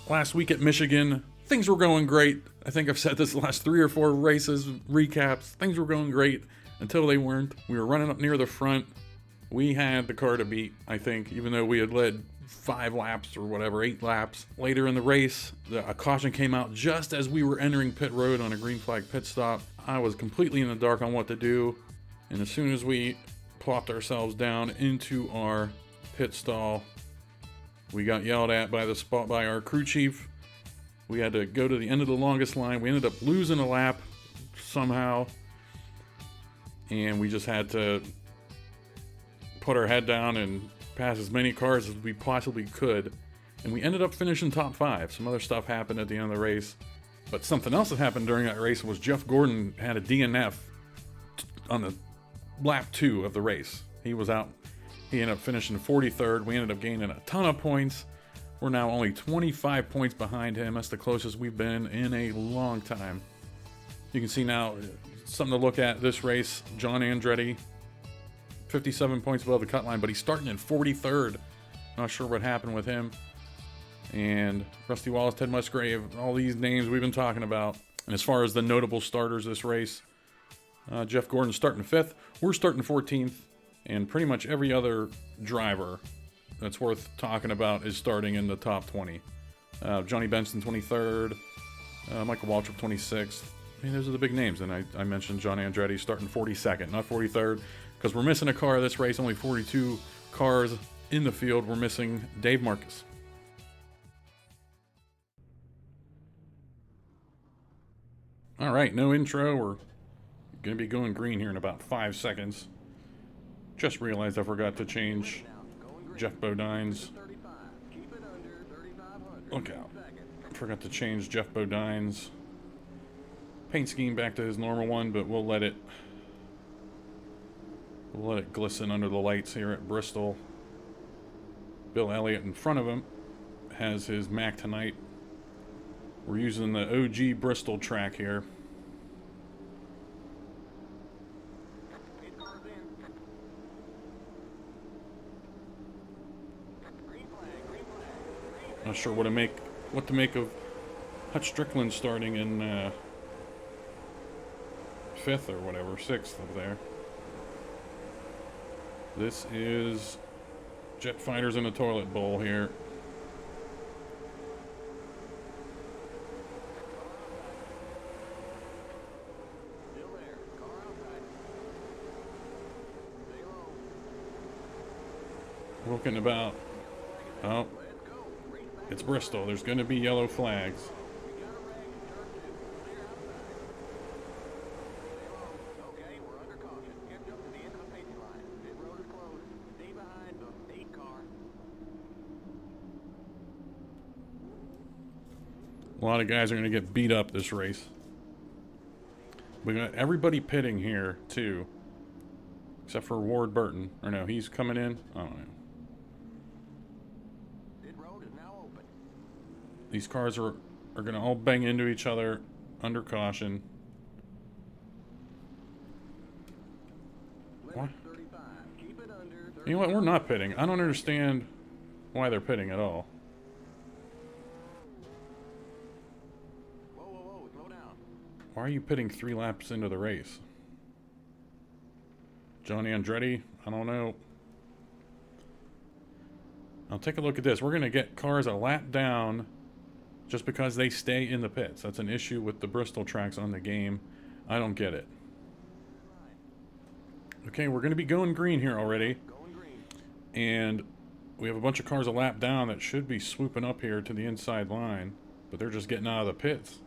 last week at Michigan, things were going great. I think I've said this the last 3 or 4 races, recaps. Things were going great until they weren't. We were running up near the front. We had the car to beat, I think, even though we had led 5 laps or whatever, 8 laps. Later in the race, a caution came out just as we were entering pit road on a green flag pit stop. I was completely in the dark on what to do, and as soon as we plopped ourselves down into our pit stall, we got yelled at by our crew chief. We had to go to the end of the longest line. We ended up losing a lap somehow, and we just had to put our head down and pass as many cars as we possibly could. And we ended up finishing top 5. Some other stuff happened at the end of the race, but something else that happened during that race was Jeff Gordon had a DNF on the lap 2 of the race. He was out. He ended up finishing 43rd. We ended up gaining a ton of points. We're now only 25 points behind him. That's the closest we've been in a long time. You can see now, something to look at this race. John Andretti, 57 points above the cut line, but he's starting in 43rd. Not sure what happened with him. And Rusty Wallace, Ted Musgrave, all these names we've been talking about. And as far as the notable starters this race, Jeff Gordon's starting 5th. We're starting 14th. And pretty much every other driver that's worth talking about is starting in the top 20. Johnny Benson, 23rd. Michael Waltrip, 26th. I mean, those are the big names. And I mentioned John Andretti starting 42nd, not 43rd, because we're missing a car this race. Only 42 cars in the field. We're missing Dave Marcus. All right, no intro. We're going to be going green here in about 5 seconds. Just realized I forgot to change Jeff Bodine's. Look out. Forgot to change Jeff Bodine's paint scheme back to his normal one, but we'll let it glisten under the lights here at Bristol. Bill Elliott in front of him has his Mac tonight. We're using the OG Bristol track here. Not sure what to make of Hutch Strickland starting in 5th or whatever, 6th up there. This is Jet Fighters in a Toilet Bowl here. Looking about, oh, it's Bristol. There's going to be yellow flags. A lot of guys are going to get beat up this race. We got everybody pitting here, too. Except for Ward Burton. Or no, he's coming in. I don't know. These cars are going to all bang into each other under caution. What? You know what? We're not pitting. I don't understand why they're pitting at all. Why are you pitting 3 laps into the race? John Andretti? I don't know. Now take a look at this. We're going to get cars a lap down just because they stay in the pits. That's an issue with the Bristol tracks on the game. I don't get it. Okay, we're going to be going green here already. And we have a bunch of cars a lap down that should be swooping up here to the inside line, but they're just getting out of the pits.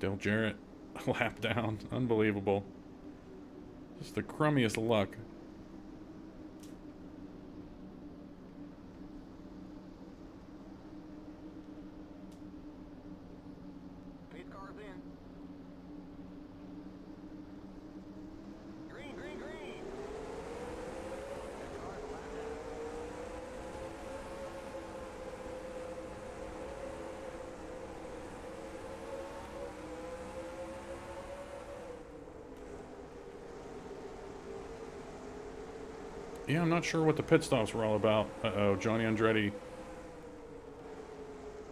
Dale Jarrett, a lap down. Unbelievable. Just the crummiest luck. Yeah, I'm not sure what the pit stops were all about. Uh-oh, Johnny Andretti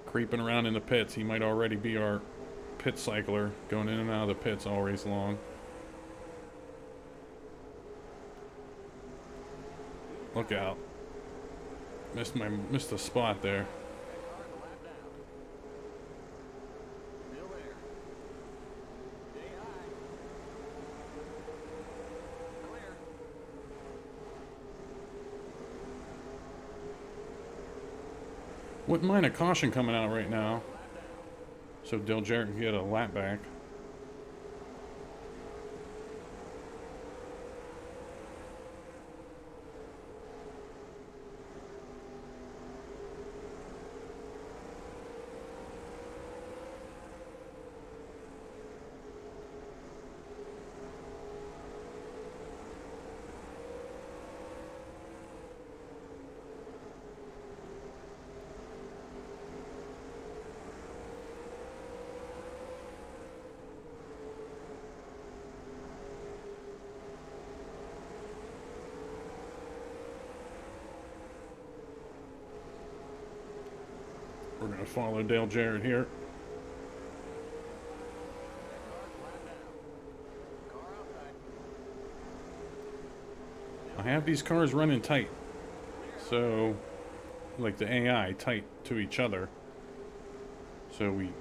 creeping around in the pits. He might already be our pit cycler, going in and out of the pits all race long. Look out. Missed a spot there. Wouldn't mind a caution coming out right now, so Dale Jarrett can get a lap back. We're going to follow Dale Jarrett here. I have these cars running tight. So, like the AI, tight to each other. So we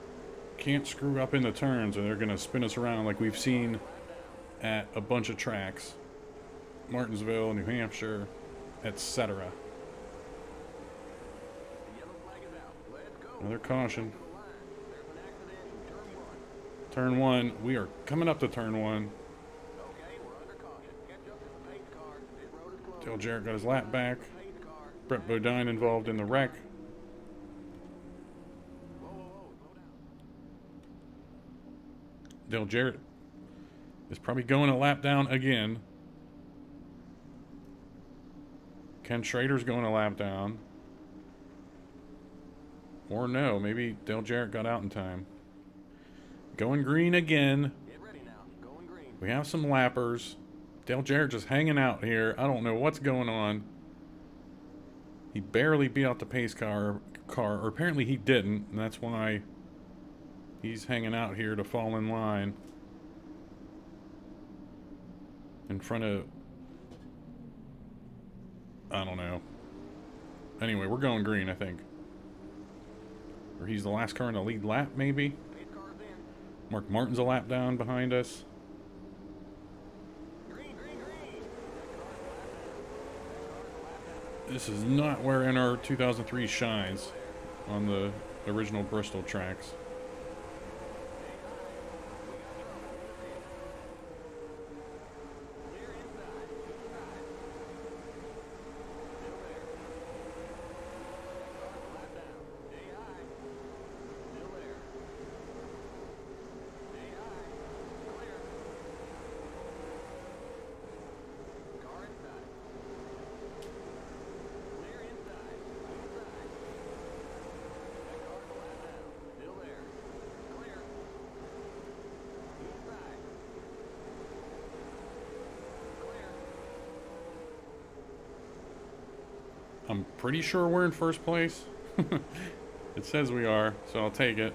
can't screw up in the turns or they're going to spin us around like we've seen at a bunch of tracks. Martinsville, New Hampshire, etc. Another caution. Turn one. We are coming up to turn one. Dale Jarrett got his lap back. Brett Bodine involved in the wreck. Dale Jarrett is probably going a lap down again. Ken Schrader's going a lap down. Or no, maybe Dale Jarrett got out in time. Going green again. We have some lappers. Dale Jarrett just hanging out here. I don't know what's going on. He barely beat out the pace car, or apparently he didn't, and that's why he's hanging out here to fall in line. In front of... I don't know. Anyway, we're going green, I think. Or he's the last car in the lead lap, maybe? Mark Martin's a lap down behind us. This is not where NR2003 shines on the original Bristol tracks. I'm pretty sure we're in first place. It says we are, so I'll take it.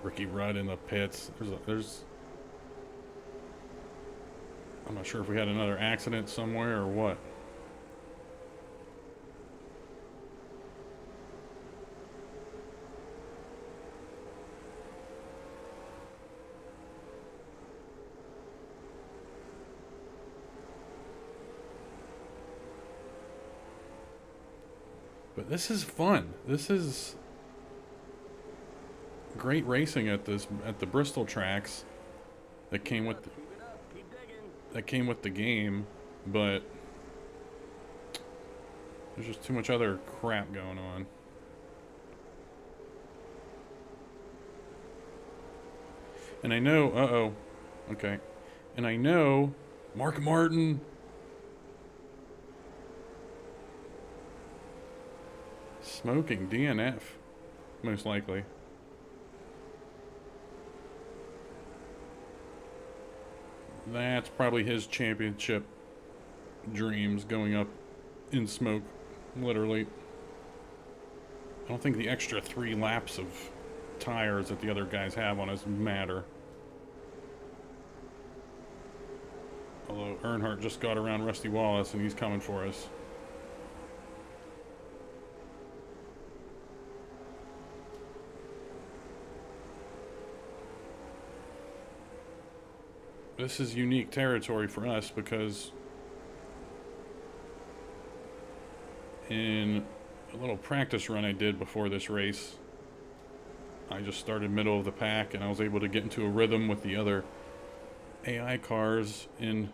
Ricky Rudd in the pits. There's I'm not sure if we had another accident somewhere or what. But this is fun. This is great racing at the Bristol tracks that came with the game, but there's just too much other crap going on. And I know, okay. And I know Mark Martin smoking DNF, most likely. That's probably his championship dreams going up in smoke, literally. I don't think the extra 3 laps of tires that the other guys have on us matter. Although Earnhardt just got around Rusty Wallace and he's coming for us. This is unique territory for us because in a little practice run I did before this race, I just started middle of the pack and I was able to get into a rhythm with the other AI cars in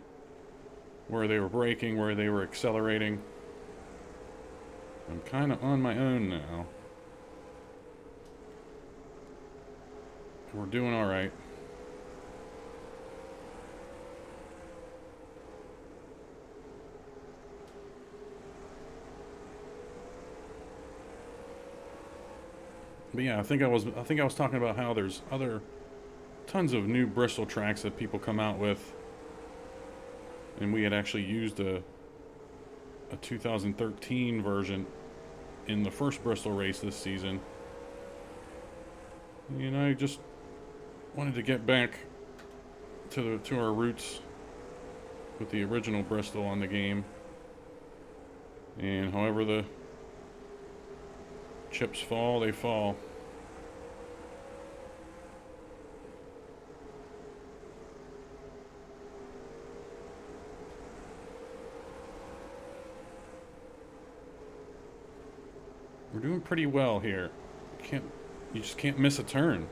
where they were braking, where they were accelerating. I'm kind of on my own now. We're doing all right. But yeah, I think I was talking about how there's tons of new Bristol tracks that people come out with, and we had actually used a 2013 version in the first Bristol race this season. And I just wanted to get back to our roots with the original Bristol on the game. And however the chips fall, they fall. We're doing pretty well here. You just can't miss a turn.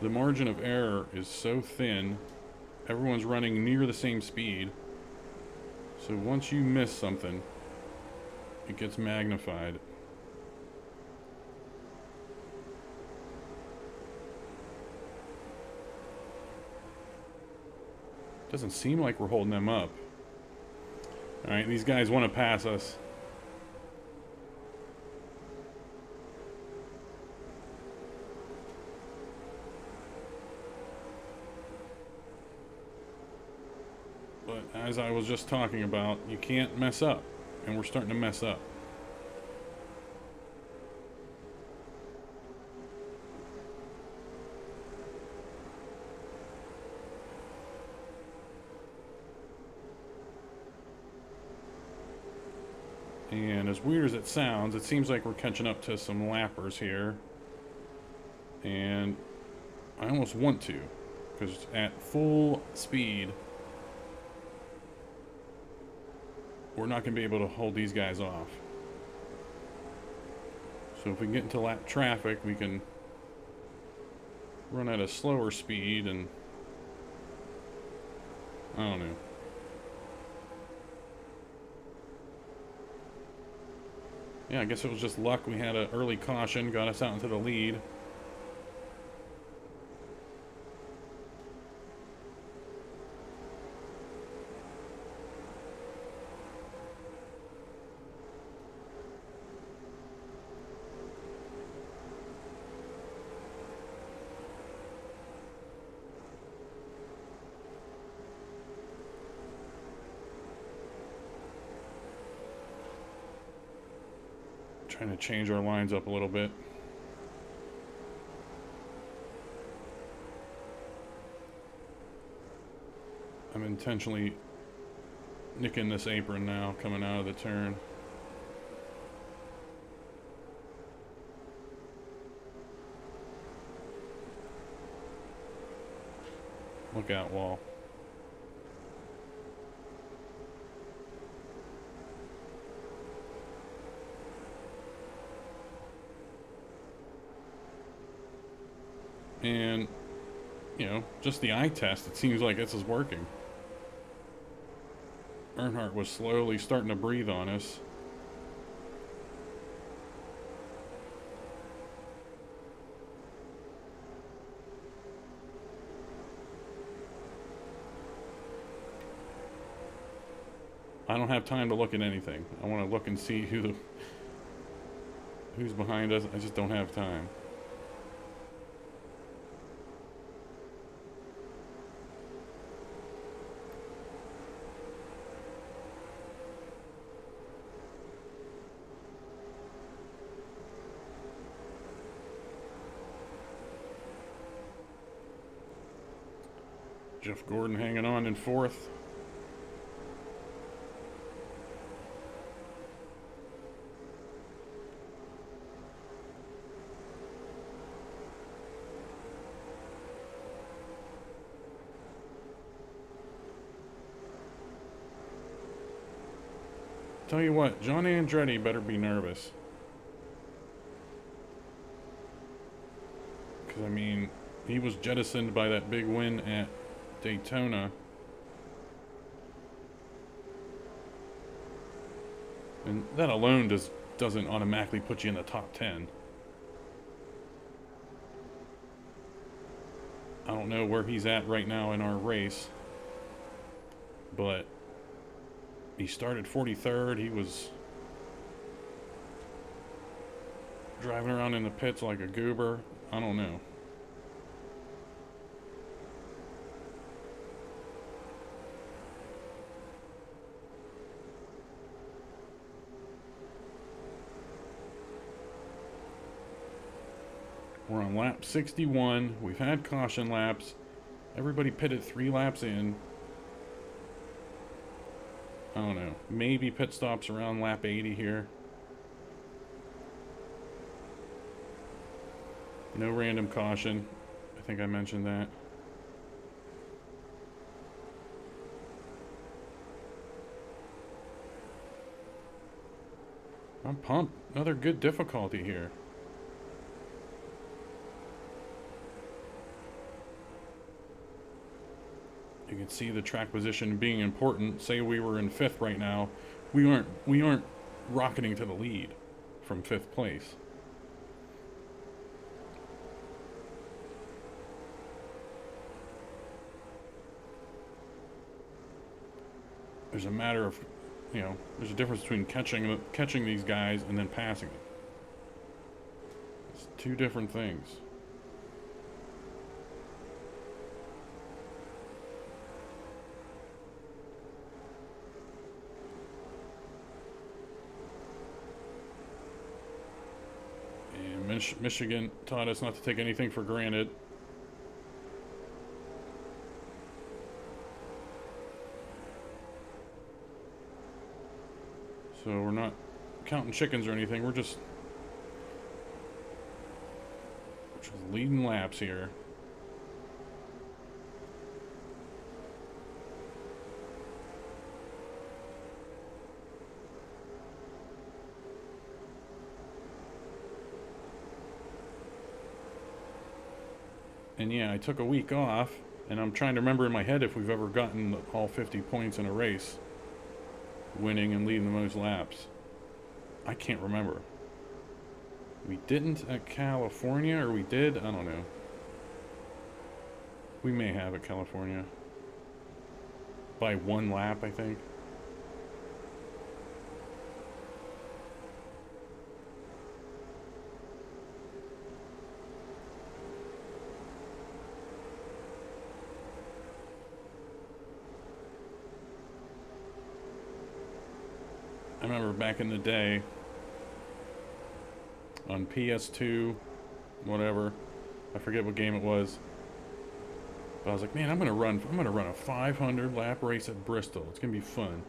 The margin of error is so thin. Everyone's running near the same speed. So once you miss something, it gets magnified. Doesn't seem like we're holding them up. Alright, these guys want to pass us. But as I was just talking about, you can't mess up. And we're starting to mess up. And as weird as it sounds, it seems like we're catching up to some lappers here. And I almost want to, because at full speed, we're not going to be able to hold these guys off. So if we can get into lap traffic, we can run at a slower speed and I don't know. Yeah, I guess it was just luck. We had an early caution, got us out into the lead. Trying to change our lines up a little bit. I'm intentionally nicking this apron now, coming out of the turn. Look out, Wall. And, you know, just the eye test, it seems like this is working. Earnhardt was slowly starting to breathe on us. I don't have time to look at anything. I want to look and see who's behind us. I just don't have time. Jeff Gordon hanging on in fourth. Tell you what, John Andretti better be nervous. Because, I mean, he was jettisoned by that big win at Daytona. And that alone doesn't automatically put you in the top 10. I don't know where he's at right now in our race. But he started 43rd. He was driving around in the pits like a goober. I don't know. We're on lap 61. We've had caution laps. Everybody pitted 3 laps in. I don't know. Maybe pit stops around lap 80 here. No random caution. I think I mentioned that. I'm pumped. Another good difficulty here. You can see the track position being important. Say we were in 5th right now. We aren't rocketing to the lead from 5th place. There's a matter of, you know, there's a difference between catching these guys and then passing them. It's 2 different things. Michigan taught us not to take anything for granted. So we're not counting chickens or anything. We're just leading laps here. And yeah, I took a week off, and I'm trying to remember in my head if we've ever gotten all 50 points in a race, winning and leading the most laps. I can't remember. We didn't at California, or we did? I don't know. We may have at California. By 1 lap, I think. I remember back in the day on PS2, whatever, I forget what game it was, but I was like, man, I'm gonna run a 500 lap race at Bristol. It's gonna be fun.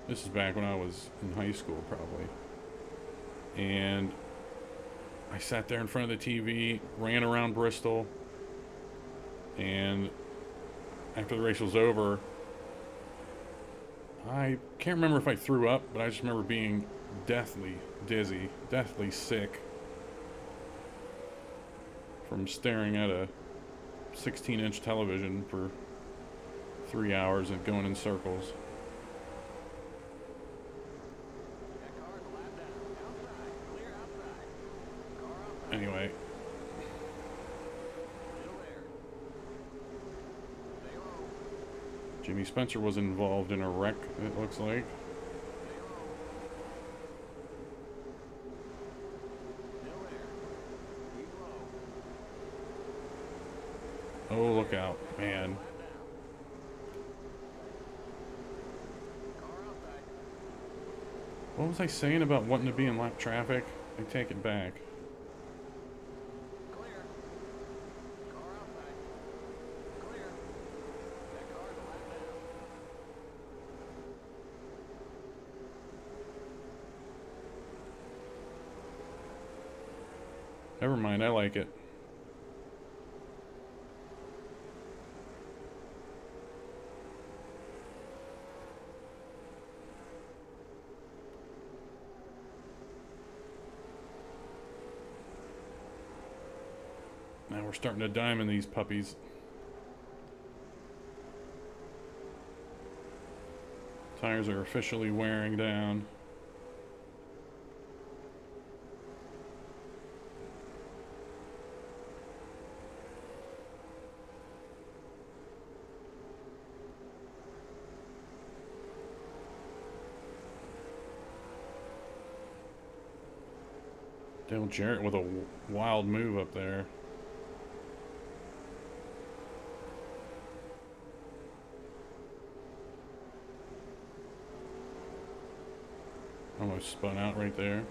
This is back when I was in high school, probably. And I sat there in front of the TV, ran around Bristol, and after the race was over, I can't remember if I threw up, but I just remember being deathly dizzy, deathly sick from staring at a 16-inch television for 3 hours and going in circles. Anyway. Jimmy Spencer was involved in a wreck, it looks like. Oh, look out, man. What was I saying about wanting to be in lap traffic? I take it back. Never mind, I like it. Now we're starting to diamond these puppies. Tires are officially wearing down. Dale Jarrett with a wild move up there. Almost spun out right there.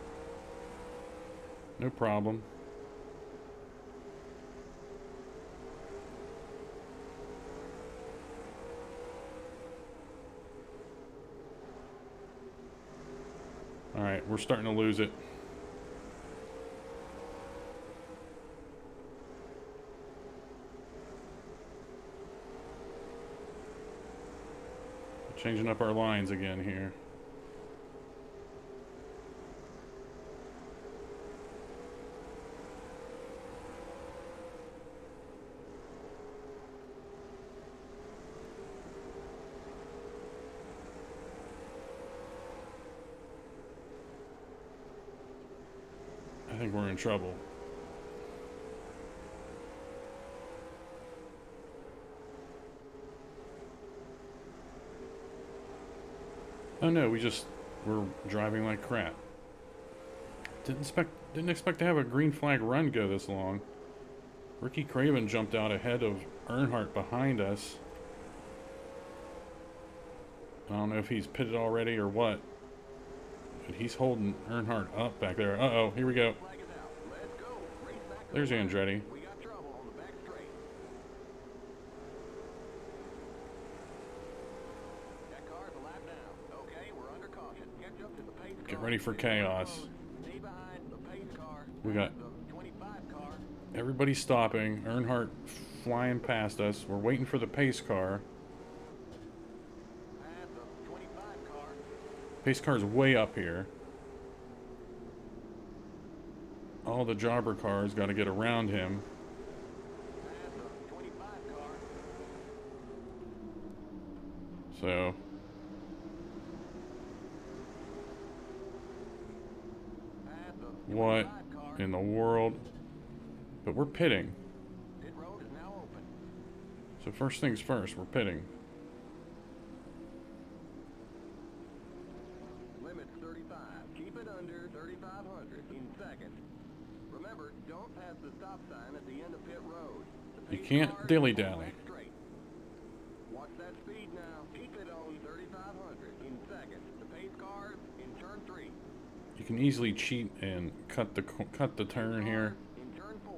No problem. Alright, we're starting to lose it. Changing up our lines again here. I think we're in trouble. Oh no, we're driving like crap. Didn't expect to have a green flag run go this long. Ricky Craven jumped out ahead of Earnhardt behind us. I don't know if he's pitted already or what, but he's holding Earnhardt up back there. Uh-oh, here we go. There's Andretti. Get ready for chaos. We got everybody stopping. Earnhardt flying past us. We're waiting for the pace car. Pace car's way up here. All the jobber cars got to get around him. So what in the world? But we're pitting. So first things first, we're pitting. Limit 35. Keep it under 3,500 in second. Remember, don't pass the stop sign at the end of pit road. You can't dilly-dally. Watch that speed now. Keep it on 3,500 in second. The pace cars in turn 3. You can easily cheat and cut the turn here. In turn 4.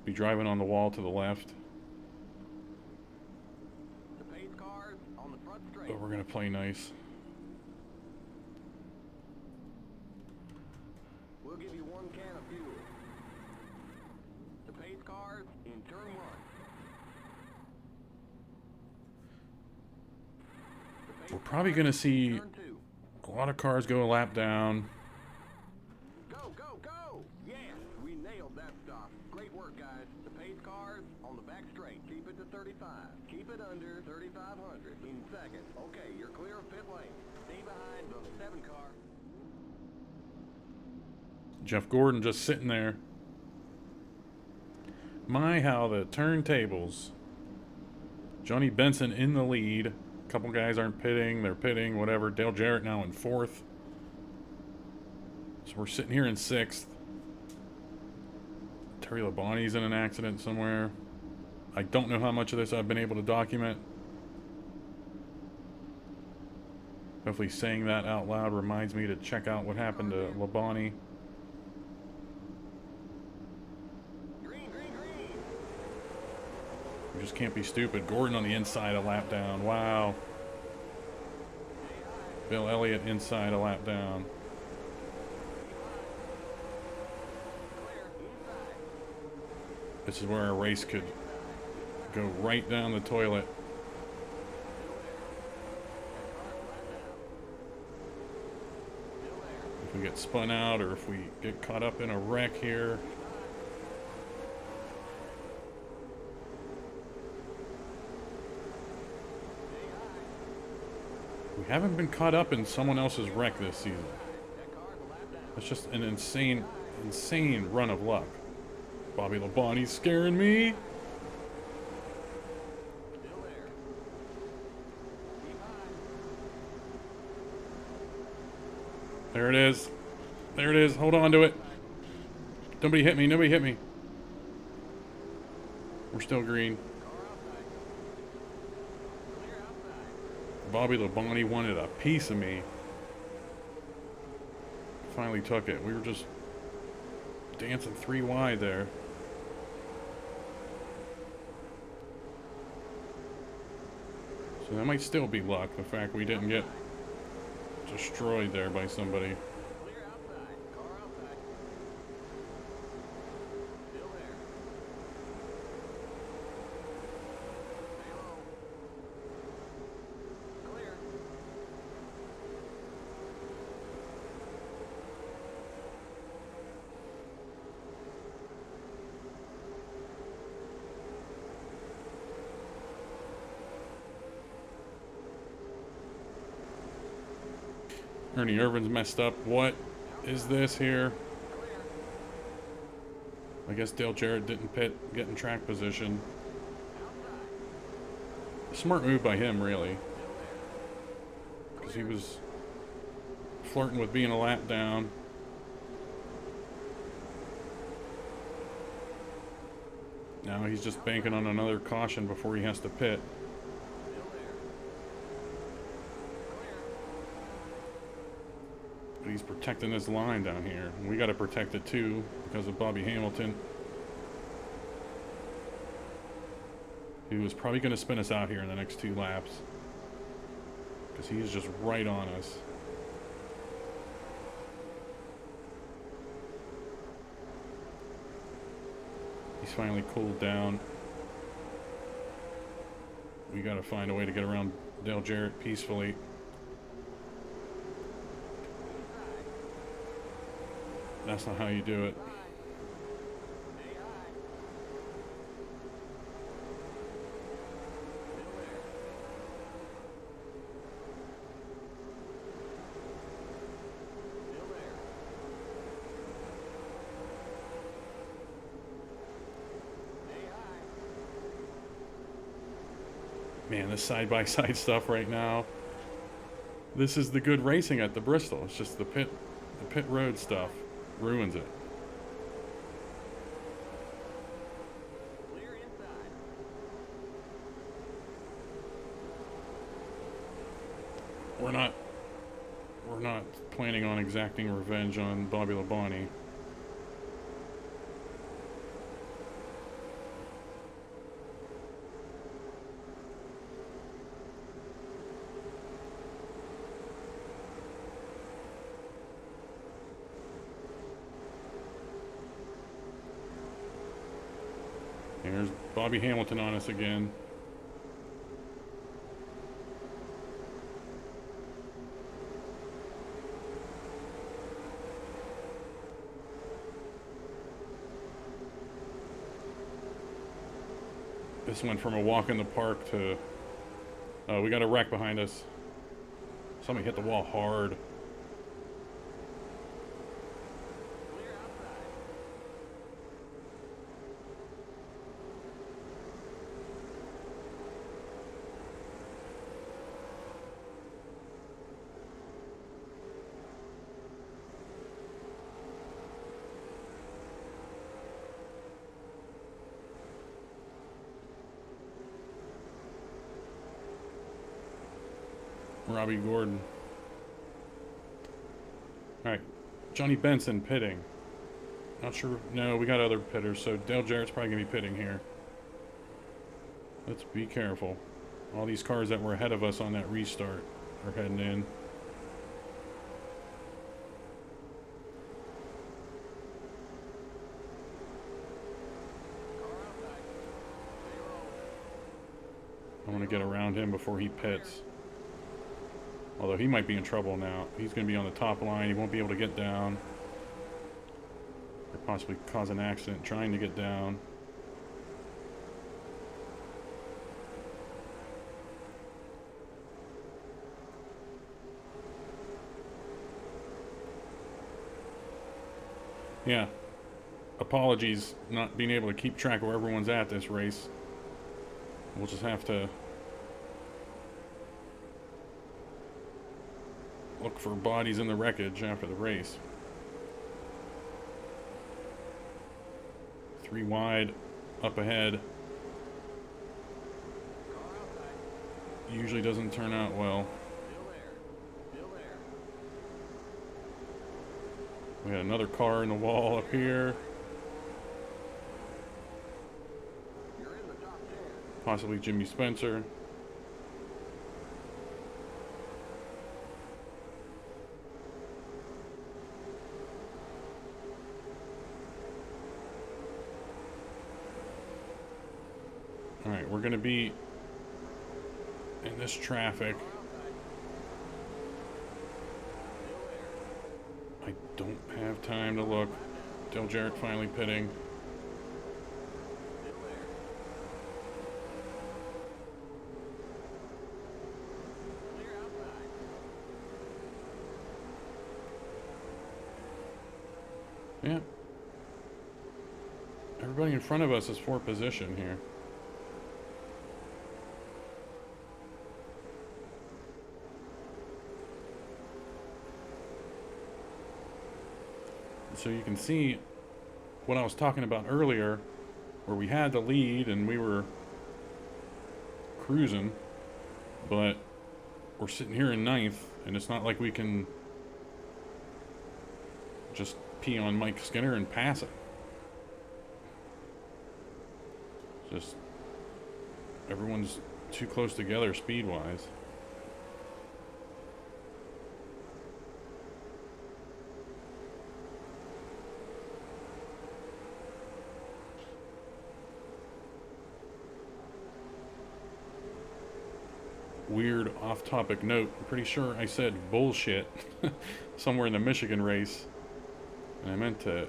Be driving on the wall to the left. The pace cars on the front straight. But we're gonna play nice. We'll give you 1 can of fuel. The pace cars in turn 1. We're probably gonna see a lot of cars go a lap down. Go, go, go! Yes, we nailed that stop. Great work, guys. The pace cars on the back straight. Keep it to 35. Keep it under 3,500 in second. Okay, you're clear of pit lane. Stay behind the 7 car. Jeff Gordon just sitting there. My, how the turntables. Johnny Benson in the lead. A couple guys aren't pitting. They're pitting, whatever. Dale Jarrett now in 4th. So we're sitting here in 6th. Terry Labonte's in an accident somewhere. I don't know how much of this I've been able to document. Hopefully saying that out loud reminds me to check out what happened to Labonte. We just can't be stupid. Gordon on the inside, a lap down. Wow. Bill Elliott inside, a lap down. This is where our race could go right down the toilet. If we get spun out or if we get caught up in a wreck here. We haven't been caught up in someone else's wreck this season. That's just an insane run of luck. Bobby Labonte's scaring me. There it is. There it is. Hold on to it. Nobody hit me. Nobody hit me. We're still green. Bobby Labonte wanted a piece of me. Finally took it. We were just dancing 3 wide there. So that might still be luck, the fact we didn't get destroyed there by somebody. Ernie Irvin's messed up. What is this here? I guess Dale Jarrett didn't get in track position. Smart move by him, really. Because he was flirting with being a lap down. Now he's just banking on another caution before he has to pit. But he's protecting this line down here. And we got to protect it too because of Bobby Hamilton. He was probably going to spin us out here in the next 2 laps. Because he is just right on us. He's finally cooled down. We got to find a way to get around Dale Jarrett peacefully. That's not how you do it. Man, this side-by-side stuff right now. This is the good racing at the Bristol. It's just the pit road stuff ruins it. We're not planning on exacting revenge on Bobby Labonte. There's Bobby Hamilton on us again. This went from a walk in the park to... we got a wreck behind us. Somebody hit the wall hard. Robbie Gordon. Alright. Johnny Benson pitting. Not sure. No, we got other pitters, so Dale Jarrett's probably going to be pitting here. Let's be careful. All these cars that were ahead of us on that restart are heading in. want to get around him before he pits. Although he might be in trouble now. He's going to be on the top line. He won't be able to get down. Or possibly cause an accident trying to get down. Yeah. Apologies not being able to keep track of where everyone's at this race. We'll just have to look for bodies in the wreckage after the race. 3 wide, up ahead. Usually doesn't turn out well. We got another car in the wall up here. Possibly Jimmy Spencer. Alright, we're going to be in this traffic. I don't have time to look. Del Jarrett finally pitting. Yeah. Everybody in front of us is for position here. So you can see what I was talking about earlier, where we had the lead and we were cruising, but we're sitting here in 9th, and it's not like we can just pee on Mike Skinner and pass it. Just everyone's too close together speed-wise. Weird off-topic note. I'm pretty sure I said bullshit somewhere in the Michigan race, and I meant to.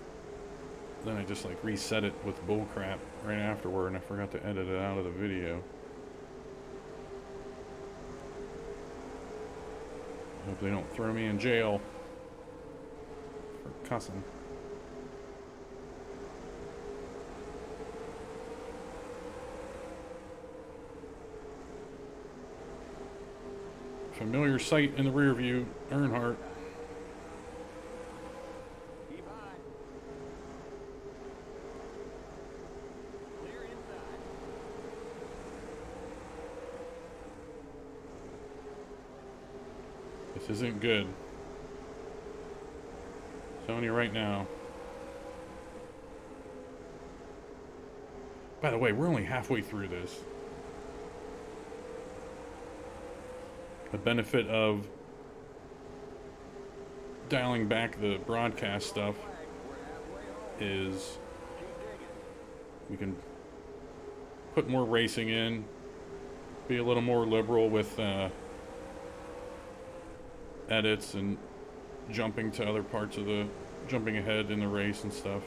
Then I just like reset it with bullcrap right afterward, and I forgot to edit it out of the video. Hope they don't throw me in jail for cussing. Familiar sight in the rear view, Earnhardt. This isn't good. Telling you right now. By the way, we're only halfway through this. The benefit of dialing back the broadcast stuff is we can put more racing in, be a little more liberal with edits and jumping to other parts of the, jumping ahead in the race and stuff.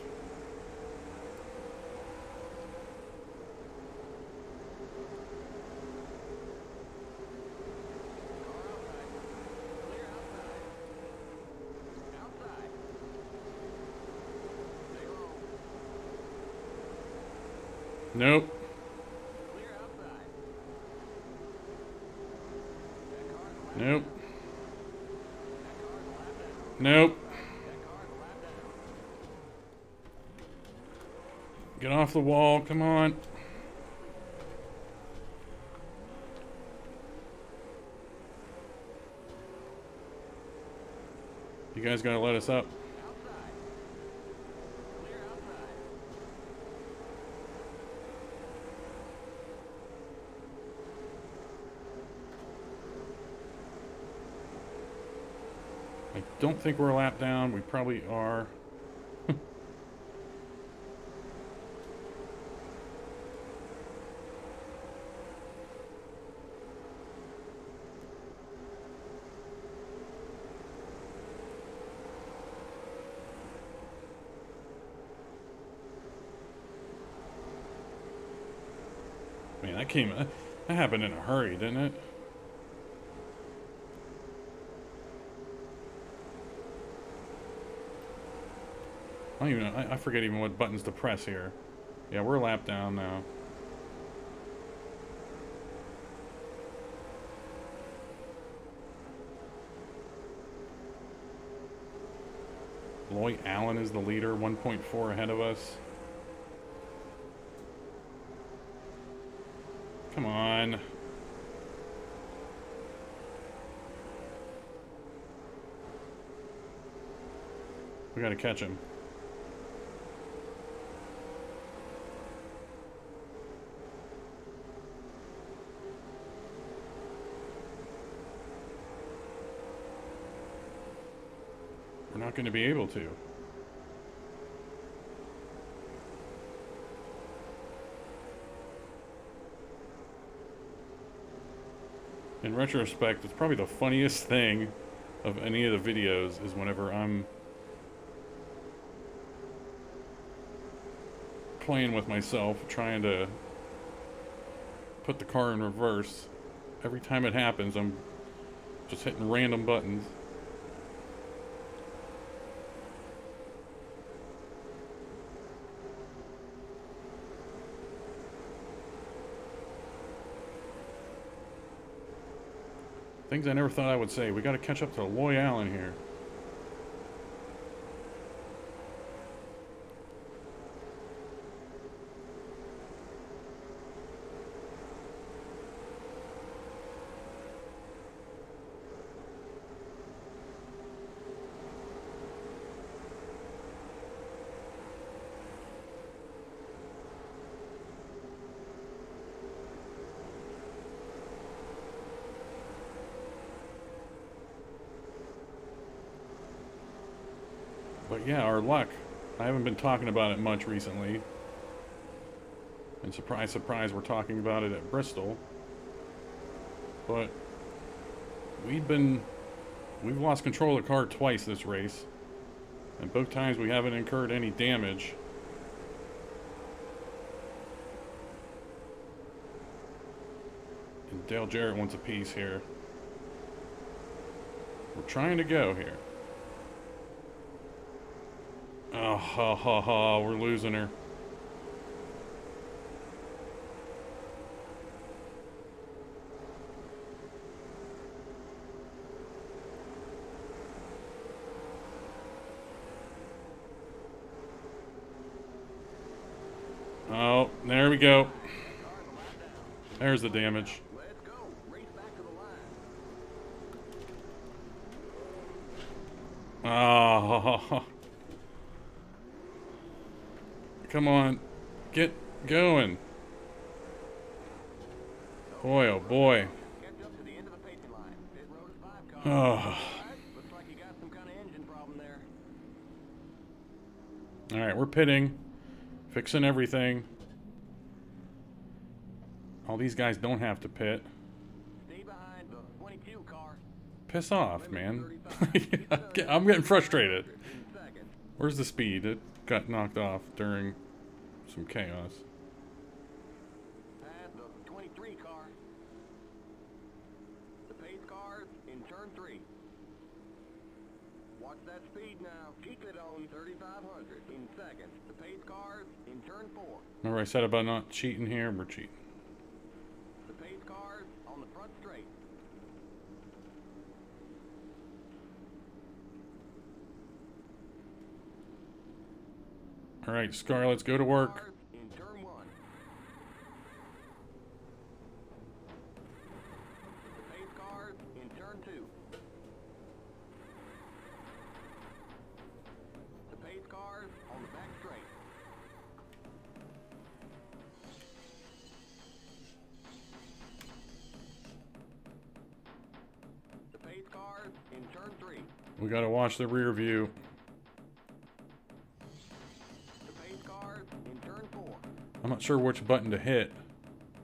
Nope. Nope. Nope. Get off the wall, come on. You guys gotta let us up. I don't think we're a lap down. We probably are. That happened in a hurry, didn't it? I don't even know. I forget even what buttons to press here. Yeah, we're a lap down now. Loy Allen is the leader, 1.4 ahead of us. Come on. We gotta catch him. We're not gonna be able to. In retrospect, it's probably the funniest thing of any of the videos is whenever I'm playing with myself, trying to put the car in reverse. Every time it happens, I'm just hitting random buttons. Things I never thought I would say. We got to catch up to Loy Allen here. But yeah, our luck. I haven't been talking about it much recently. And surprise, surprise, we're talking about it at Bristol. But we've lost control of the car twice this race. And both times we haven't incurred any damage. And Dale Jarrett wants a piece here. We're trying to go here. Oh, ha, ha, ha, we're losing her. Oh, there we go. There's the damage. Let's go. Race back to the line. Oh, come on, get going. Boy, oh boy. Catch up to the end of the pacing line. Pit road is 5 cars. Oh. All right, looks like you got some kind of engine problem there. All right, we're pitting, fixing everything. All these guys don't have to pit. Stay behind the 22 car. Piss off, man. I'm getting frustrated. In second. Where's the speed? It got knocked off during some chaos. Past the 23 car. The pace cars in turn 3. Watch that speed now. Keep it on 3,500 in second. The pace cars in turn 4. Remember I said about not cheating here? We're cheating. The pace cars on the front straight. All right, Scarlett's go to work. Cars in turn 1. The pace cars in turn 2. The pace cars on the back straight. The pace cars in turn 3. We got to watch the rear view. The pace cars in turn 4. I'm not sure which button to hit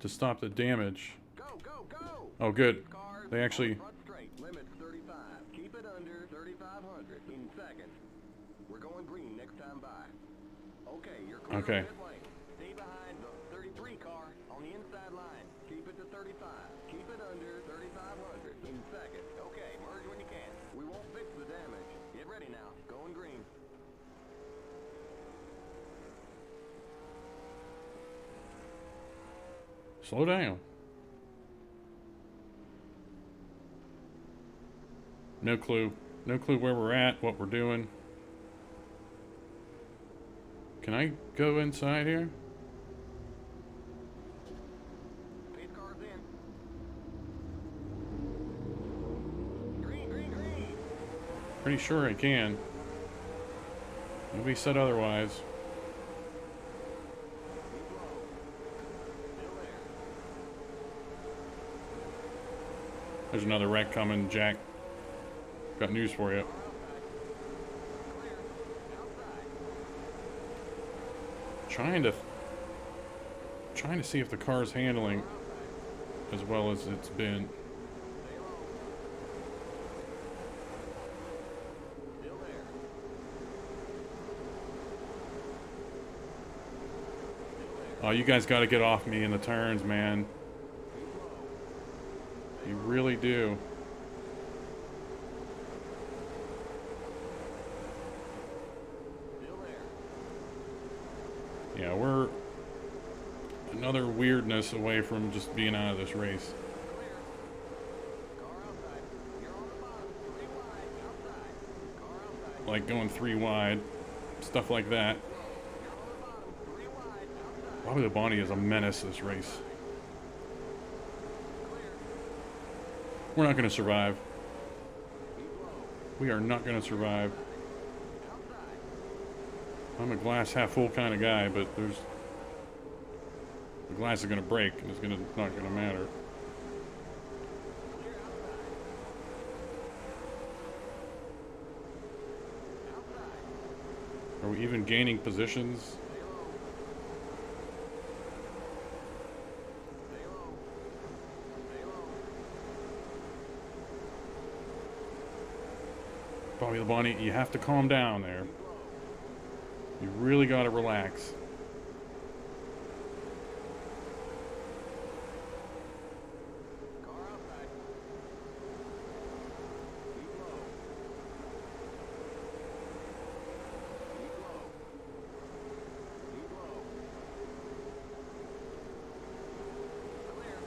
to stop the damage. Go, go, go! Oh, good. Cars They actually... on the front straight. Limits 35. Keep it under 3,500 in second. We're going green next time by. Okay, you're clear Okay. of pit lane. Stay behind the 33 car on the inside line. 35. Keep it under 3,500 in second. Okay, merge when you can. We won't fix the damage. Get ready now. Going green. Slow down. No clue. No clue where we're at, what we're doing. Can I go inside here? Pace car's in. Green, green, green. Pretty sure I can. Nobody said otherwise. Keep low. Still there. There's another wreck coming, Jack. Got news for you. Car outside. Clear. Outside. Trying to see if the car's handling Car outside. as well as it's been. Stay low. Still there. Still there. Oh, you guys got to get off me in the turns, man. Keep low. You really do. Still there. Yeah, we're another weirdness away from just being out of this race. Clear. Car outside. You're on the bottom. 3 wide. Outside. Car outside. Like going 3 wide, stuff like that. You're on the bottom. 3 wide. Outside. Bobby the Bonnie is a menace this race. Clear. We're not going to survive. Keep low. We are not going to survive. Outside. I'm a glass half full kind of guy, but the glass is going to break and it's not going to matter. Clear outside. Outside. Are we even gaining positions? Stay low. Stay low. Stay low. Bobby the Bonnie, you have to calm down there. Keep low. You really got to relax. Car outside. Keep low. Keep low. Keep low. Clear.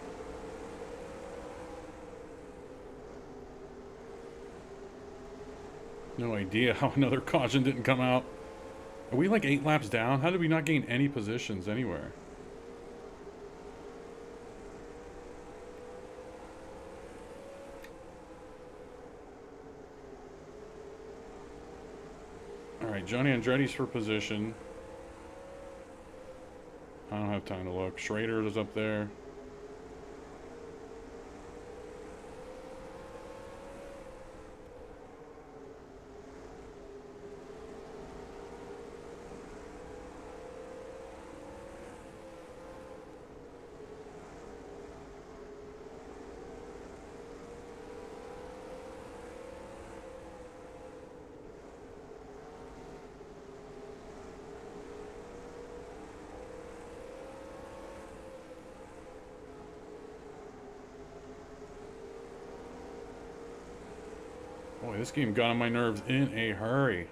No idea how another caution didn't come out. Are we like 8 laps down? How did we not gain any positions anywhere? Alright, Johnny Andretti's for position. I don't have time to look. Schrader is up there. Boy, this game got on my nerves in a hurry.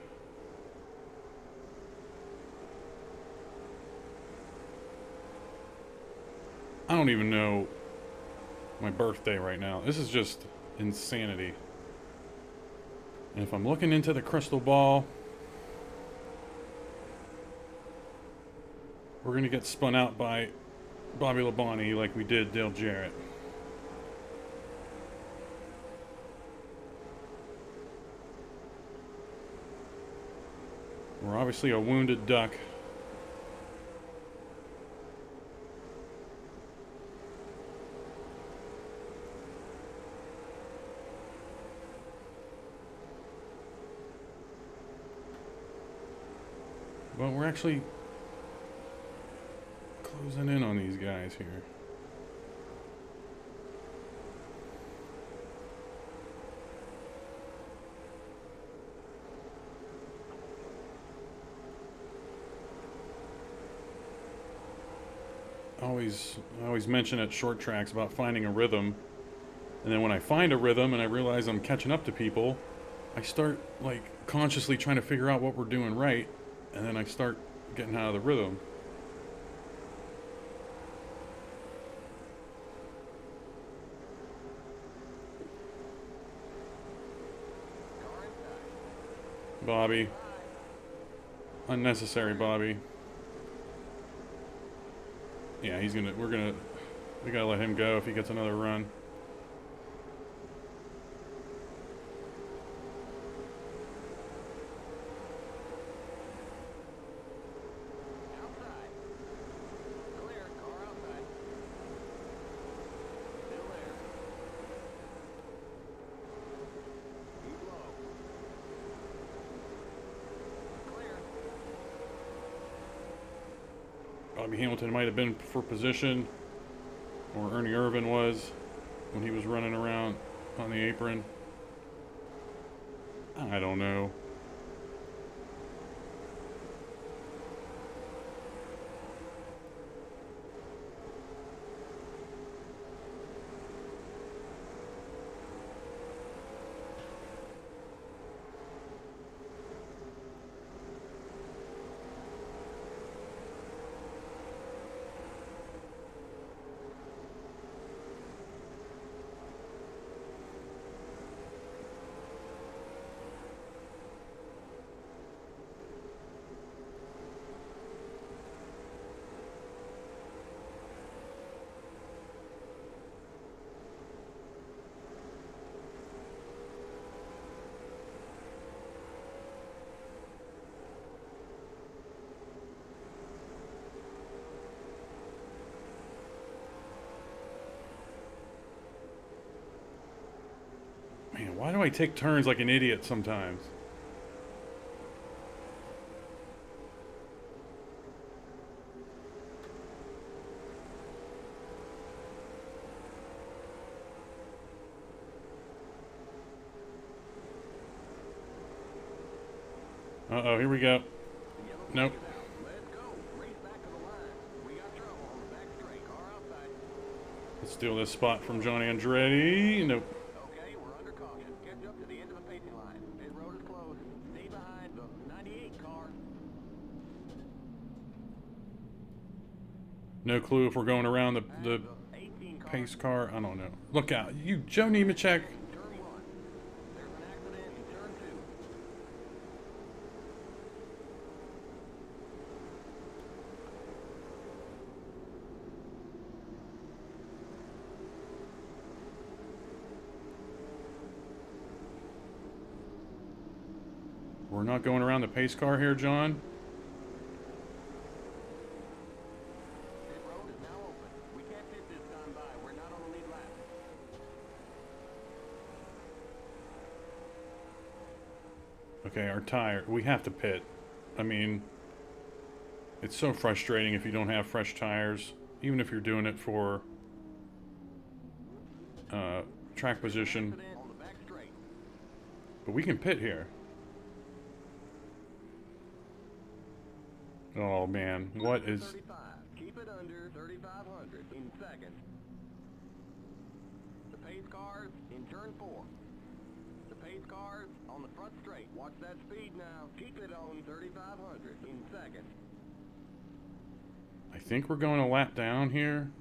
I don't even know my birthday right now. This is just insanity. And if I'm looking into the crystal ball, we're going to get spun out by Bobby Labonte like we did Dale Jarrett. We're obviously a wounded duck. But we're actually closing in on these guys here. Oh, I always mention at short tracks about finding a rhythm. And then when I find a rhythm and I realize I'm catching up to people, I start like consciously trying to figure out what we're doing right, and then I start getting out of the rhythm. Bobby. Unnecessary, Bobby. Yeah, we gotta let him go if he gets another run. Outside. Clear. Car outside. Still there. Keep low. Clear. Bobby Hamilton might have been for position, or Ernie Irvin was when he was running around on the apron. I don't know. Man, why do I take turns like an idiot sometimes? Uh-oh, here we go. Nope. Let's go. Race back to the line. We got trouble on the back straight. Car outside. Let's steal this spot from John Andretti. Nope. Okay, we're under caution. Catch up to the end of the pacing line. Pit road is closed. Stay behind the 98 car. No clue if we're going around the 18 car. pace car. I don't know. Look out. You, Joe Nemechek. Turn 1. There's an accident in turn 2. We're not going around the pace car here, John. Pit road is now open. We can't pit this time by. We're not on the lead lap. Okay, our tire. We have to pit. I mean, it's so frustrating if you don't have fresh tires, even if you're doing it for track position. Accident on the back straight. But we can pit here. Oh man, what is... 35. Keep it under 3,500 in second. The pace cars in turn 4. The pace cars on the front straight. Watch that speed now. Keep it on 3,500 in second. I think we're going a lap down here.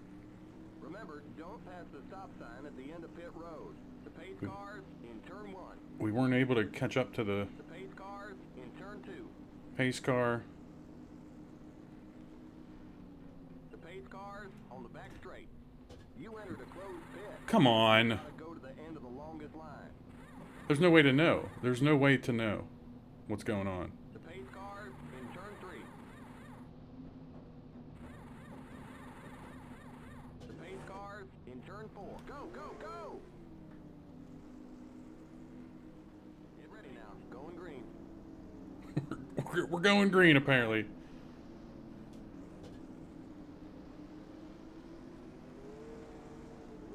Remember, don't pass the stop sign at the end of pit road. The pace cars in turn 1. We weren't able to catch up to the The pace cars in turn 2. pace car. The pace cars on the back straight. You entered a closed pit. Come on. Gotta go to the end of the longest line. There's no way to know. There's no way to know what's going on. The pace cars in turn 3. The pace cars in turn 4. Go, go, go! Get ready now. Going green. We're going green, apparently.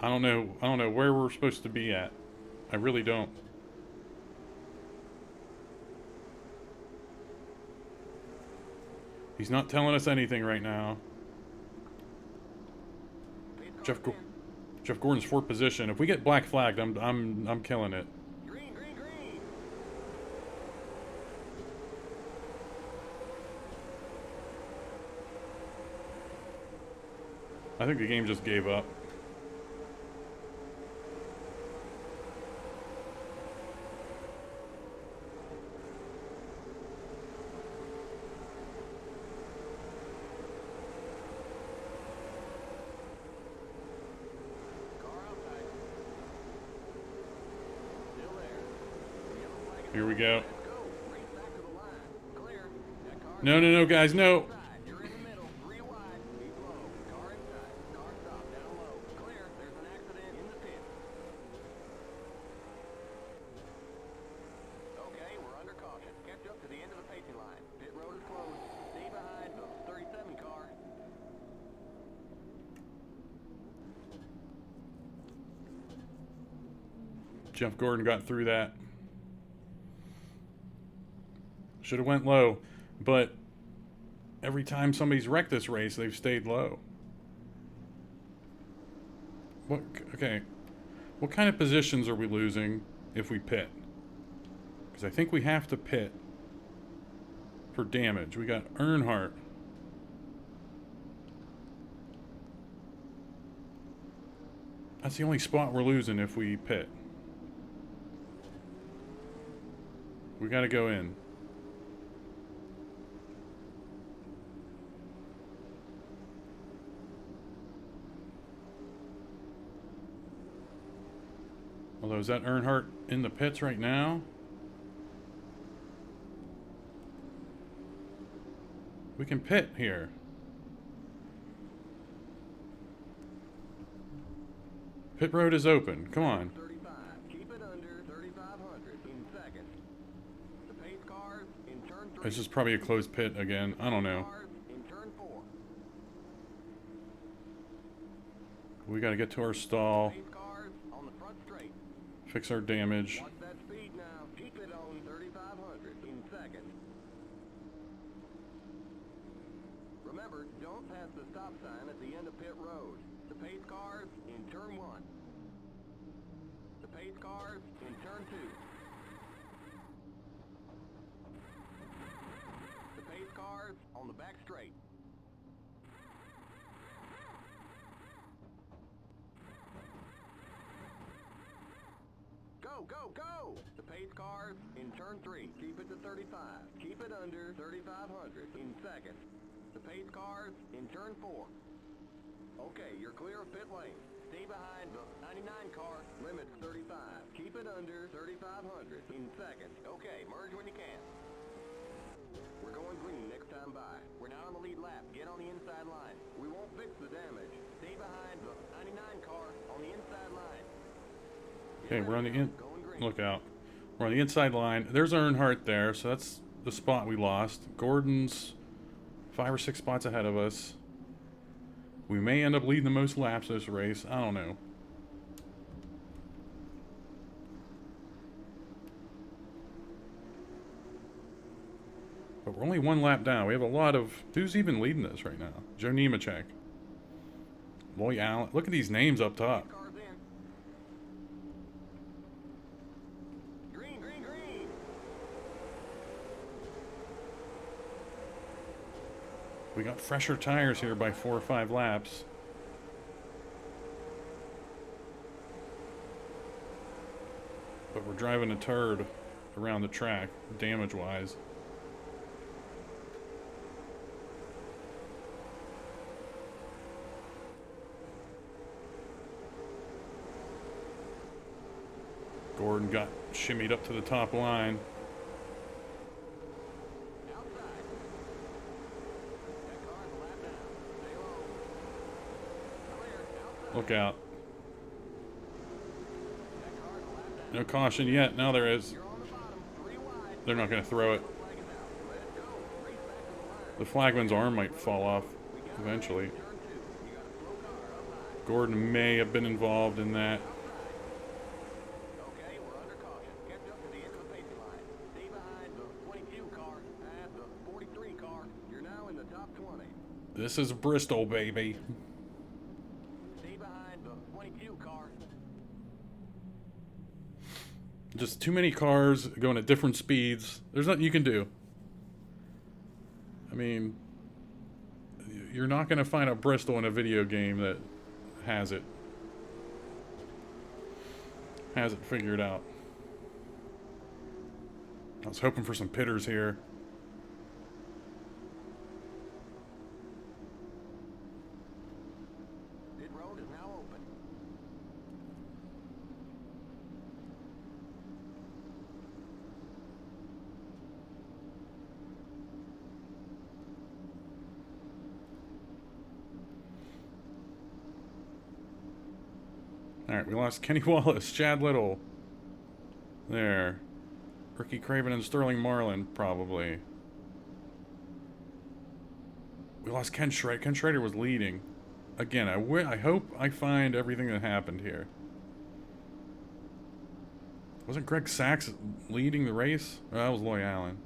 I don't know where we're supposed to be at. I really don't. He's not telling us anything right now. Jeff Jeff Gordon's fourth position. If we get black flagged, I'm killing it. Green, green, green. I think the game just gave up. Here we go. No, no, no, guys, no. You're in the middle, 3 wide, keep low. Car inside, car stop, down low. Clear, there's an accident in the pit. Okay, we're under caution. Catch up to the end of the pacing line. Pit road is closed. Stay behind the 37 car. Jeff Gordon got through that. Should have went low, but every time somebody's wrecked this race, they've stayed low. Okay, what kind of positions are we losing if we pit? Because I think we have to pit for damage. We got Earnhardt. That's the only spot we're losing if we pit. We got to go in. Although, is that Earnhardt in the pits right now? We can pit here. Pit road is open. Come on. 35. Keep it under 3,500 in second. The pace cars in turn 3. This is probably a closed pit again. I don't know. Cars in turn 4. We got to get to our stall. Pace cars on the front straight. Fix our damage. Watch that speed now. Keep it on 3,500 in second. Remember, don't pass the stop sign at the end of pit road. The pace cars in turn 1. The pace cars in turn 2. The pace cars on the back straight. Go, go, go! The pace cars in turn 3. Keep it to 35. Keep it under 3,500 in second. The pace cars in turn 4. Okay, you're clear of pit lane. Stay behind the 99 car. Limits 35. Keep it under 3,500 in second. Okay, merge when you can. We're going green next time by. We're not on the lead lap. Get on the inside line. We won't fix the damage. Stay behind the 99 car on the inside line. Okay, we're on the in. Look out. We're on the inside line. There's Earnhardt there, so that's the spot we lost. Gordon's 5 or 6 spots ahead of us. We may end up leading the most laps this race. I don't know. But we're only 1 lap down. We have a lot of... Who's even leading this right now? Joe Nemechek. Loy Allen. Look at these names up top. Cars in. Green, green, green. We got fresher tires here by 4 or 5 laps. But we're driving a turd around the track, damage-wise. Gordon got shimmied up to the top line. Outside. That car's a lap down. Stay low. Clear. Outside. Look out. That car's a lap down. No caution yet. Now there is. You're on the bottom. 3 wide. They're not going to throw it. Flag is out. Let it go. Race back to the line. The flagman's arm might fall off eventually. Turn 2. You got a slow car up high. Gordon may have been involved in that. Okay, we're under caution. Catch up to the end of the pacing line. Stay behind the 22 car and the 43 car. You're now in the top 20. This is Bristol, baby. Stay behind Just too many cars going at different speeds. There's nothing you can do. I mean, you're not going to find a Bristol in a video game that has it figured out. I was hoping for some pitters here. Pit road is now open. Alright, we lost Kenny Wallace, Chad Little. There. Ricky Craven and Sterling Marlin, probably. We lost Ken Schrader. Ken Schrader was leading. Again, I hope I find everything that happened here. Wasn't Greg Sachs leading the race? Oh, that was Loy Allen.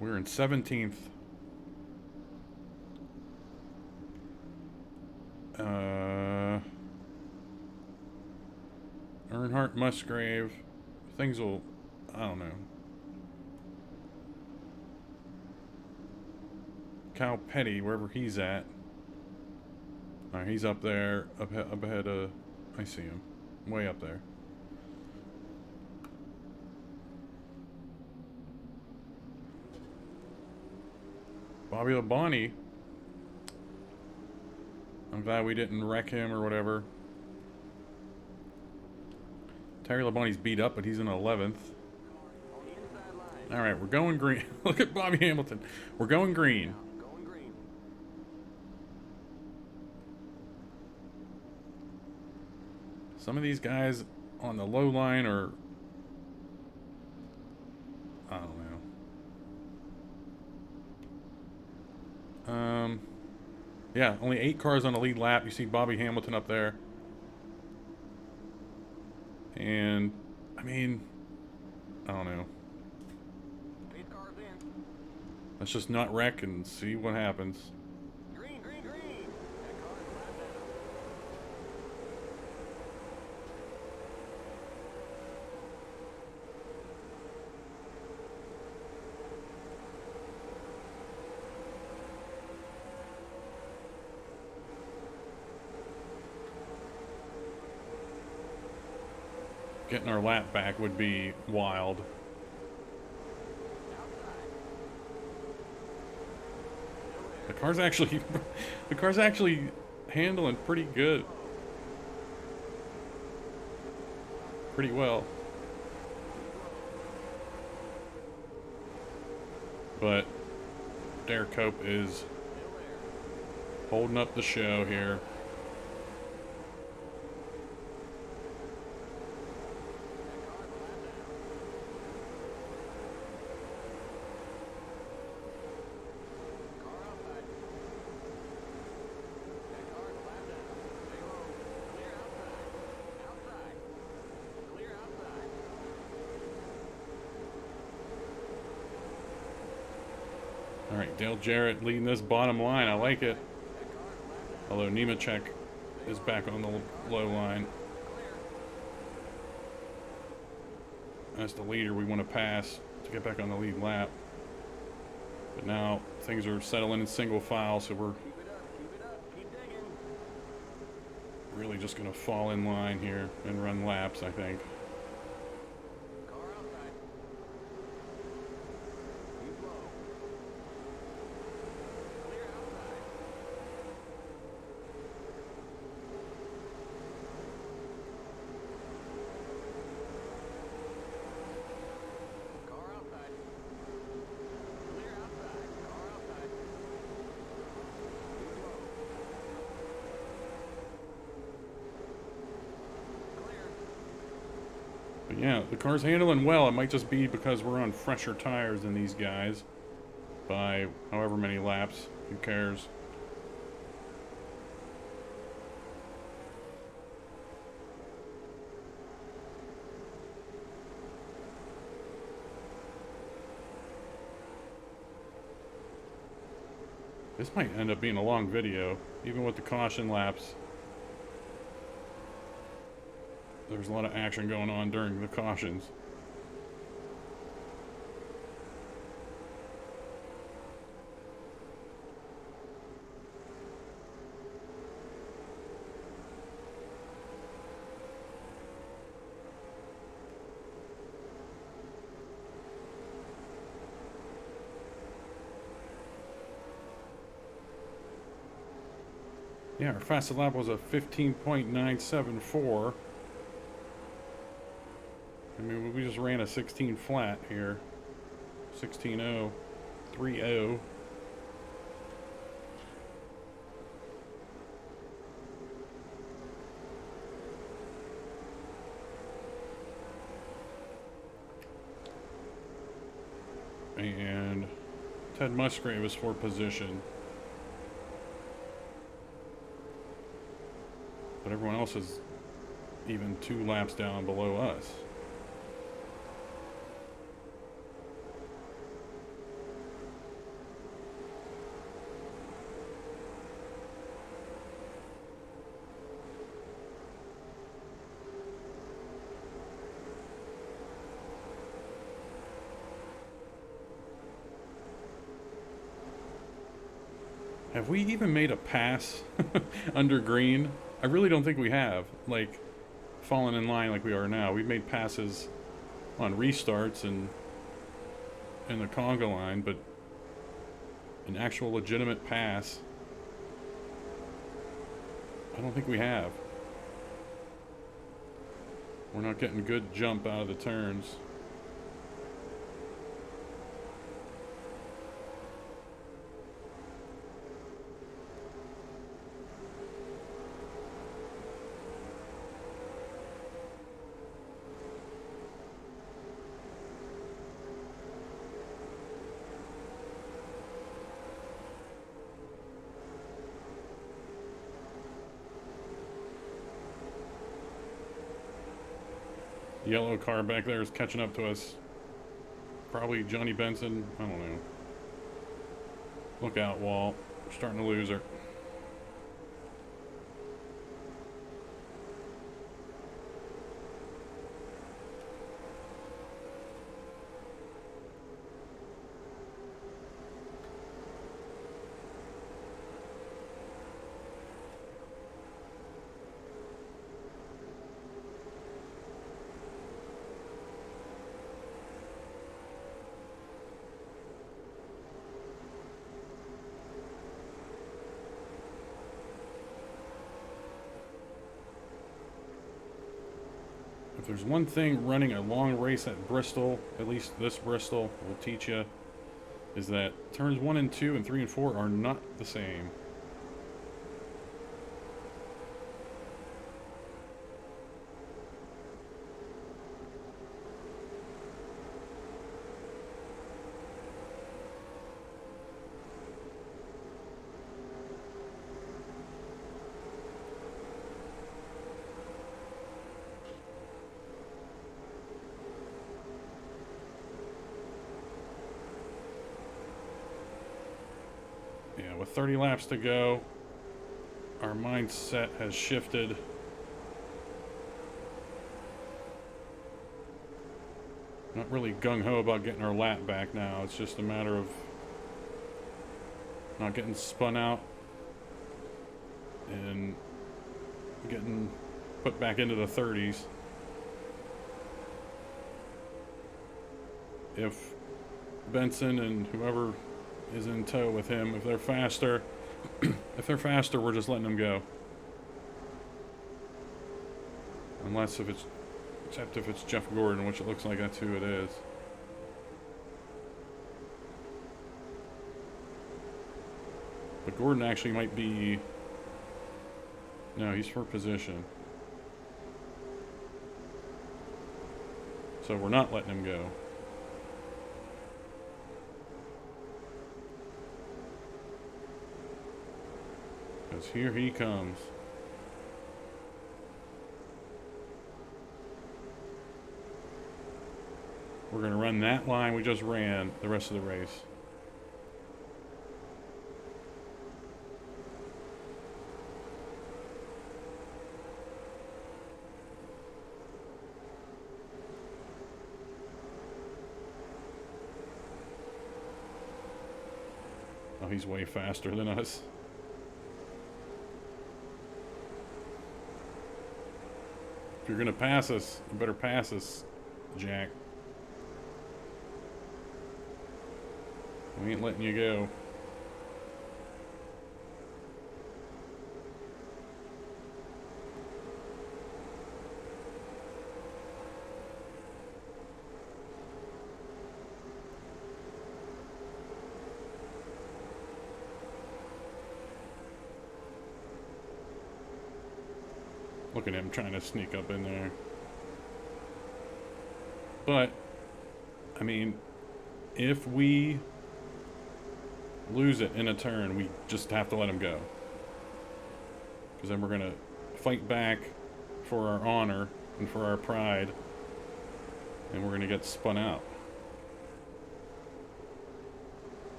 We were in 17th. Earnhardt, Musgrave. Things will... I don't know. Kyle Petty, wherever he's at. Alright, he's up there. Up ahead of... I see him. Way up there. Bobby Labonte. I'm glad we didn't wreck him or whatever. Terry Labonte's beat up, but he's in 11th. Alright, we're going green. Look at Bobby Hamilton. We're going green. Going green. Some of these guys on the low line are... I don't know. Yeah, only 8 cars on the lead lap. You see Bobby Hamilton up there. And, I mean, I don't know. Pace car's in. Let's just not wreck and see what happens. Green, green, green. That car is flat down. Getting our lap back would be wild. The car's actually handling pretty good. Pretty well. But Derek Cope is holding up the show here. All right, Dale Jarrett leading this bottom line. I like it. Although Nemechek is back on the low line. That's the leader we want to pass to get back on the lead lap. But now things are settling in single file, so we're really just going to fall in line here and run laps, I think. But yeah, the car's handling well. It might just be because we're on fresher tires than these guys by however many laps. Who cares? This might end up being a long video, even with the caution laps. There's a lot of action going on during the cautions. Yeah, our fastest lap was a 15.974. I mean, we just ran a 16 flat here. 16.030. And Ted Musgrave is for position. But everyone else is even 2 laps down below us. Have we even made a pass under green? I really don't think we have. Like, fallen in line like we are now. We've made passes on restarts and in the conga line, but an actual legitimate pass, I don't think we have. We're not getting good jump out of the turns. Yellow car back there is catching up to us. Probably Johnny Benson. I don't know. Look out, Wall. We're starting to lose her. If there's one thing running a long race at Bristol, at least this Bristol will teach you, is that turns 1 and 2 and 3 and 4 are not the same. With 30 laps to go, our mindset has shifted. Not really gung-ho about getting our lap back now. It's just a matter of not getting spun out and getting put back into the 30s. If Benson and whoever is in tow with him, if they're faster, we're just letting them go. Unless except if it's Jeff Gordon, which it looks like that's who it is. But Gordon actually might be, no, he's for position. So we're not letting him go. Because here he comes. We're going to run that line we just ran the rest of the race. he's way faster than us. If you're gonna pass us, you better pass us, Jack. We ain't letting you go. Look at him trying to sneak up in there. But, I mean, if we lose it in a turn, we just have to let him go. Because then we're going to fight back for our honor and for our pride. And we're going to get spun out.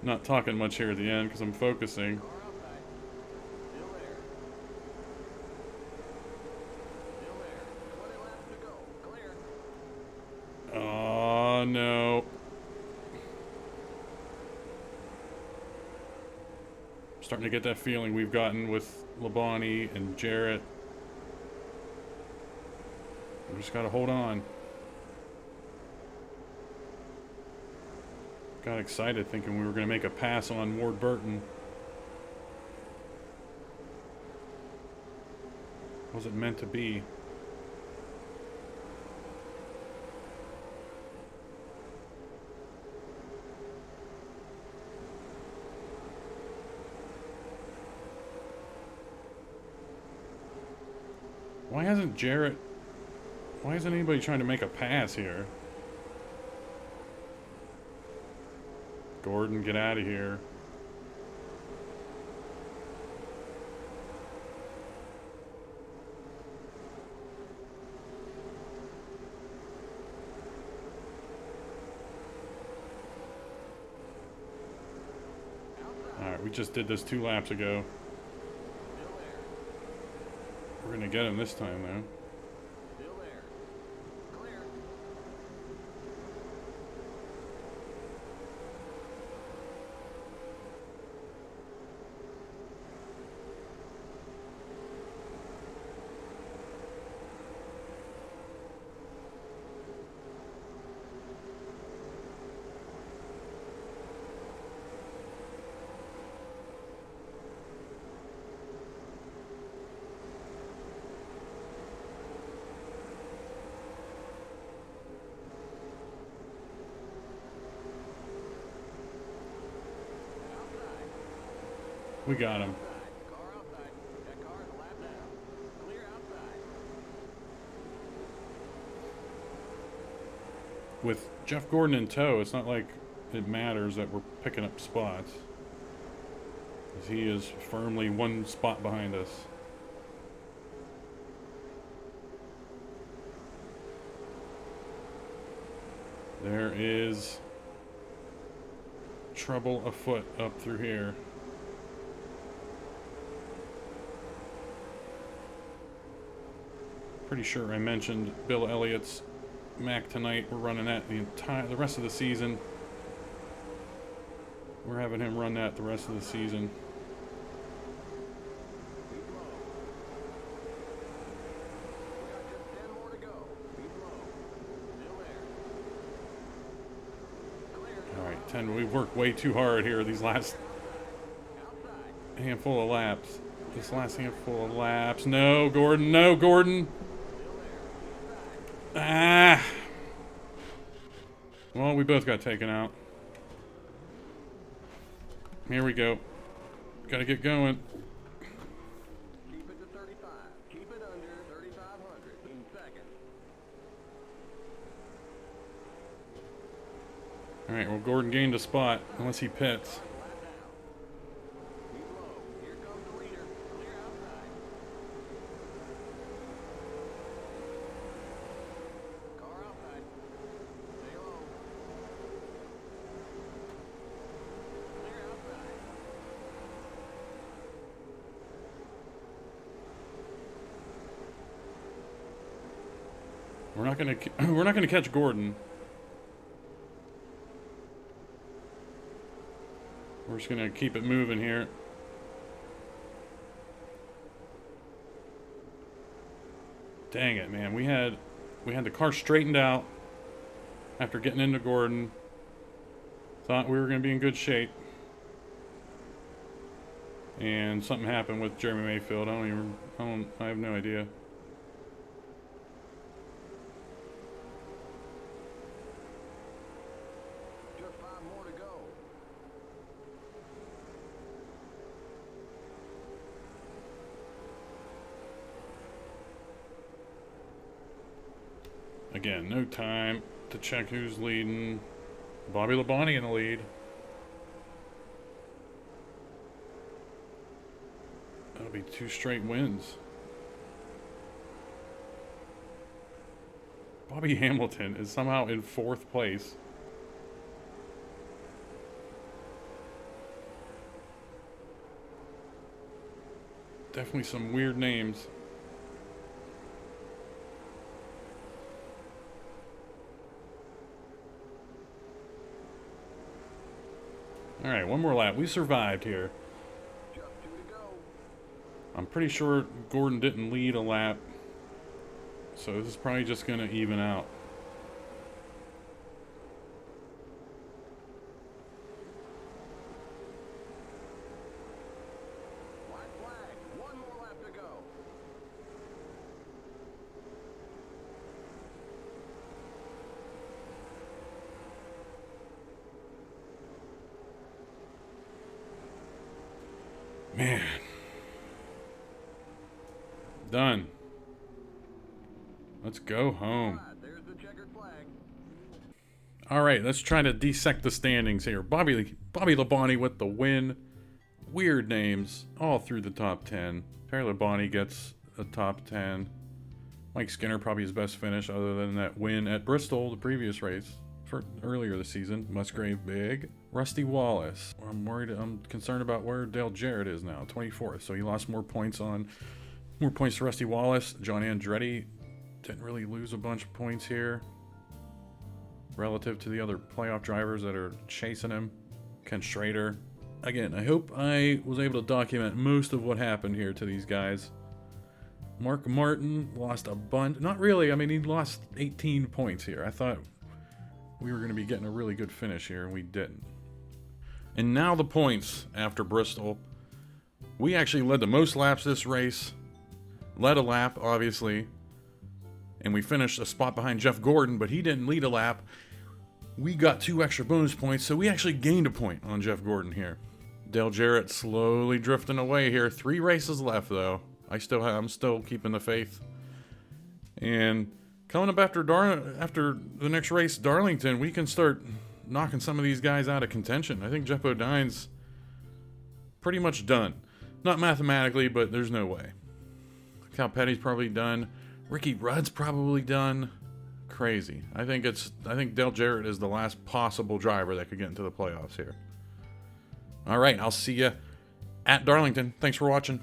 Not talking much here at the end because I'm focusing. Car outside. Still there. Still there. 20 laps to go. Clear. Oh, no. Starting to get that feeling we've gotten with Labonte and Jarrett. We just gotta hold on. Got excited thinking we were gonna make a pass on Ward Burton. Wasn't meant to be. Why hasn't Jarrett... Why isn't anybody trying to make a pass here? Gordon, get out of here. Alright, we just did this 2 laps ago. Still there. We're gonna get him this time, though. Still there. Clear. Outside. We got him. Outside. Car outside. That car's a lap down. Clear outside. With Jeff Gordon in tow, it's not like it matters that we're picking up spots. 'Cause he is firmly 1 spot behind us. There is trouble afoot up through here. Pretty sure I mentioned Bill Elliott's Mac tonight. We're running that the rest of the season. We're having him run that the rest of the season. Keep low. We got just 10 more to go. Keep low. Still there. Clear. All right, 10. We've worked way too hard here these last Outside. handful of laps. This last handful of laps. No, Gordon. No, Gordon. Still there. Inside. Ah. Well, we both got taken out. Here we go. Gotta get going. Keep it to 35. Keep it under 3,500 in second. All right, well, Gordon gained a spot, unless he pits. Flat down. We're not gonna we're not gonna catch Gordon. We're just gonna keep it moving here. Dang it, man. We had the car straightened out after getting into Gordon. Thought we were gonna be in good shape. And something happened with Jeremy Mayfield. I have no idea. Just 5 more to go. Again, no time to check who's leading. Bobby Labonte in the lead. That'll be 2 straight wins. Bobby Hamilton is somehow in 4th place. Definitely some weird names. Alright, one more lap. We survived here. Just 2 to go. I'm pretty sure Gordon didn't lead a lap. So this is probably just going to even out. White flag. 1 more lap to go. Man. Done. Let's go home. There's the checkered flag. All right, let's try to dissect the standings here. Bobby Labonte with the win. Weird names all through the top 10. Terry Labonte gets a top 10. Mike Skinner probably his best finish other than that win at Bristol, the previous race for earlier this season. Musgrave big. Rusty Wallace. I'm concerned about where Dale Jarrett is now, 24th. So he lost more points to Rusty Wallace. John Andretti didn't really lose a bunch of points here relative to the other playoff drivers that are chasing him. Ken Schrader. Again, I hope I was able to document most of what happened here to these guys. Mark Martin lost a bunch. Not really. I mean, he lost 18 points here. I thought we were going to be getting a really good finish here, and we didn't. And now the points after Bristol. We actually led the most laps this race. Led a lap, obviously. And we finished a spot behind Jeff Gordon, but he didn't lead a lap. We got 2 extra bonus points, so we actually gained a point on Jeff Gordon here. Dale Jarrett slowly drifting away here. 3 races left, though. I'm still keeping the faith. And coming up after the next race, Darlington, we can start knocking some of these guys out of contention. I think Jeff Odine's pretty much done. Not mathematically, but there's no way. Cal Petty's probably done. Ricky Rudd's probably done. Crazy. I think Dale Jarrett is the last possible driver that could get into the playoffs here. All right, I'll see you at Darlington. Thanks for watching.